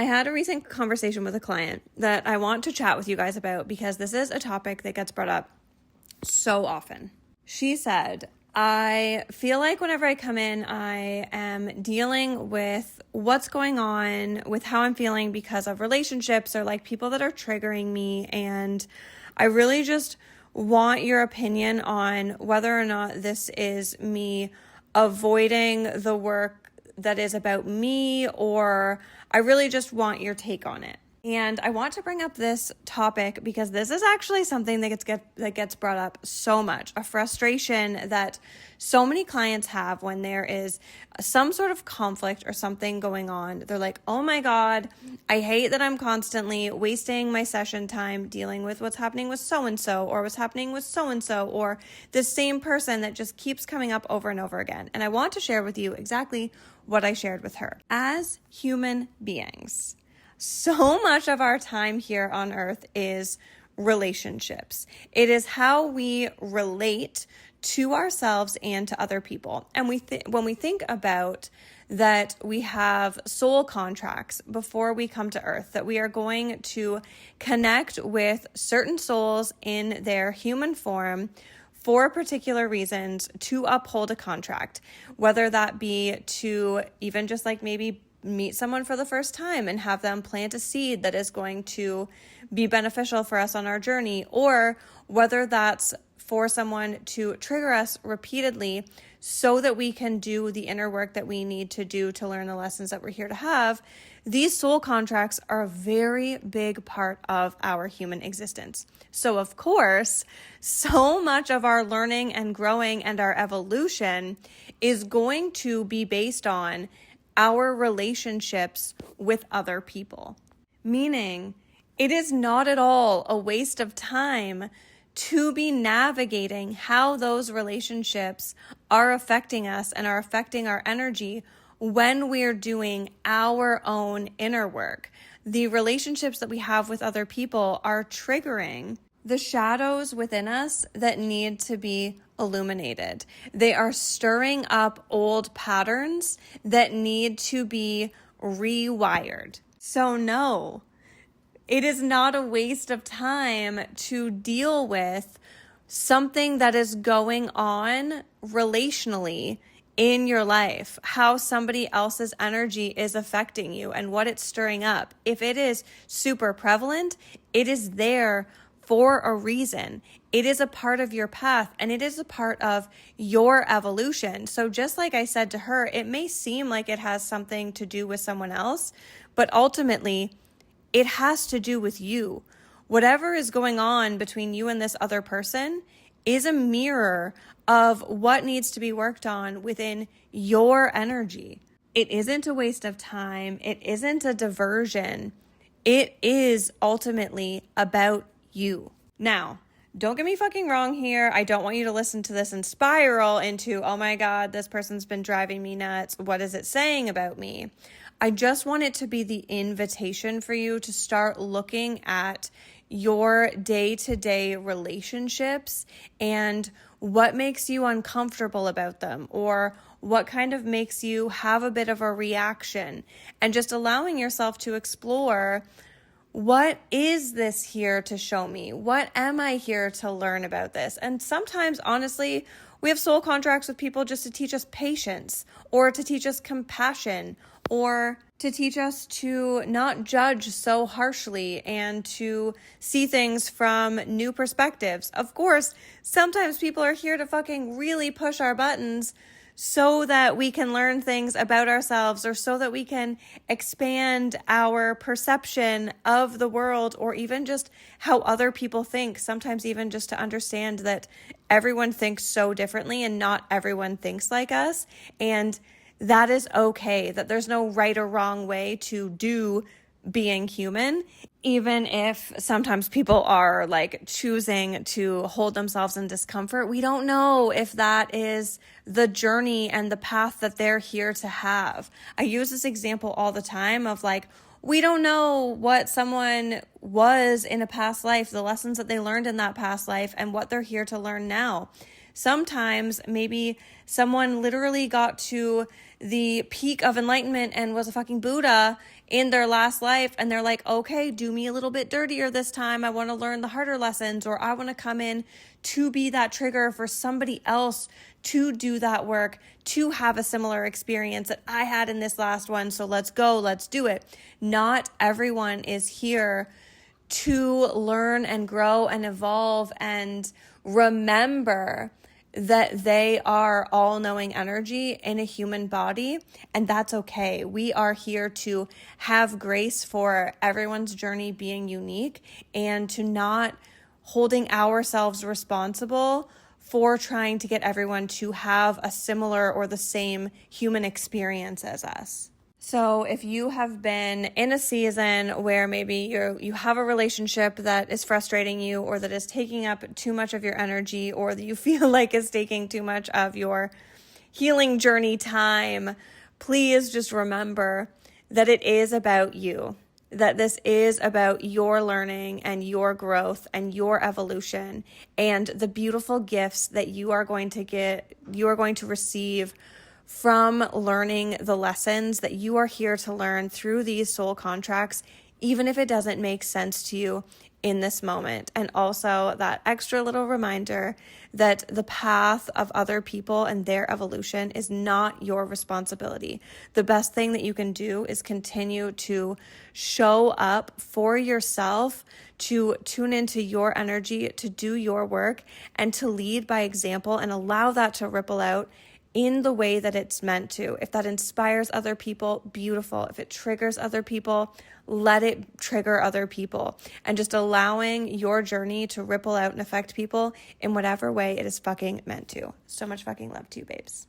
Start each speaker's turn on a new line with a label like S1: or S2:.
S1: I had a recent conversation with a client that I want to chat with you guys about because this is a topic that gets brought up so often. She said, I feel like whenever I come in, I am dealing with what's going on with how I'm feeling because of relationships or like people that are triggering me. And I really just want your opinion on whether or not this is me avoiding the work that is about me, or I really just want your take on it. And I want to bring up this topic because this is actually something that gets brought up so much, a frustration that so many clients have when there is some sort of conflict or something going on. They're like, oh my God, I hate that I'm constantly wasting my session time dealing with what's happening with so-and-so or what's happening with so-and-so or the same person that just keeps coming up over and over again. And I want to share with you exactly what I shared with her. As human beings, so much of our time here on earth is relationships. It is how we relate to ourselves and to other people. And when we think about that, we have soul contracts before we come to earth, that we are going to connect with certain souls in their human form for particular reasons to uphold a contract, whether that be to even just like maybe meet someone for the first time and have them plant a seed that is going to be beneficial for us on our journey, or whether that's for someone to trigger us repeatedly so that we can do the inner work that we need to do to learn the lessons that we're here to have. These soul contracts are a very big part of our human existence. So of course, so much of our learning and growing and our evolution is going to be based on our relationships with other people. Meaning, it is not at all a waste of time to be navigating how those relationships are affecting us and are affecting our energy when we're doing our own inner work. The relationships that we have with other people are triggering the shadows within us that need to be illuminated. They are stirring up old patterns that need to be rewired. So no, it is not a waste of time to deal with something that is going on relationally in your life, how somebody else's energy is affecting you and what it's stirring up. If it is super prevalent, it is there for a reason. It is a part of your path and it is a part of your evolution. So just like I said to her, it may seem like it has something to do with someone else, but ultimately it has to do with you. Whatever is going on between you and this other person is a mirror of what needs to be worked on within your energy. It isn't a waste of time. It isn't a diversion. It is ultimately about you. Now, don't get me fucking wrong here. I don't want you to listen to this and spiral into, oh my God, this person's been driving me nuts. What is it saying about me? I just want it to be the invitation for you to start looking at your day-to-day relationships and what makes you uncomfortable about them, or what kind of makes you have a bit of a reaction, and just allowing yourself to explore, what is this here to show me? What am I here to learn about this? And sometimes, honestly, we have soul contracts with people just to teach us patience, or to teach us compassion, or to teach us to not judge so harshly and to see things from new perspectives. Of course, sometimes people are here to fucking really push our buttons so that we can learn things about ourselves, or so that we can expand our perception of the world, or even just how other people think. Sometimes even just to understand that everyone thinks so differently and not everyone thinks like us. And that is okay, that there's no right or wrong way to do being human, even if sometimes people are like choosing to hold themselves in discomfort. We don't know if that is the journey and the path that they're here to have. I use this example all the time of like, we don't know what someone was in a past life, the lessons that they learned in that past life, and what they're here to learn now. Sometimes maybe someone literally got to the peak of enlightenment and was a fucking Buddha in their last life, and they're like, okay, do me a little bit dirtier this time. I want to learn the harder lessons, or I want to come in to be that trigger for somebody else to do that work, to have a similar experience that I had in this last one. So let's go, let's do it. Not everyone is here to learn and grow and evolve and remember that they are all-knowing energy in a human body, and that's okay. We are here to have grace for everyone's journey being unique and to not holding ourselves responsible for trying to get everyone to have a similar or the same human experience as us. So if you have been in a season where maybe you have a relationship that is frustrating you, or that is taking up too much of your energy, or that you feel like is taking too much of your healing journey time, please just remember that it is about you, that this is about your learning and your growth and your evolution and the beautiful gifts that you are going to receive from learning the lessons that you are here to learn through these soul contracts, even if it doesn't make sense to you in this moment. And also that extra little reminder that the path of other people and their evolution is not your responsibility. The best thing that you can do is continue to show up for yourself, to tune into your energy, to do your work, and to lead by example and allow that to ripple out in the way that it's meant to. If that inspires other people, beautiful. If it triggers other people, let it trigger other people. And just allowing your journey to ripple out and affect people in whatever way it is fucking meant to. So much fucking love to you, babes.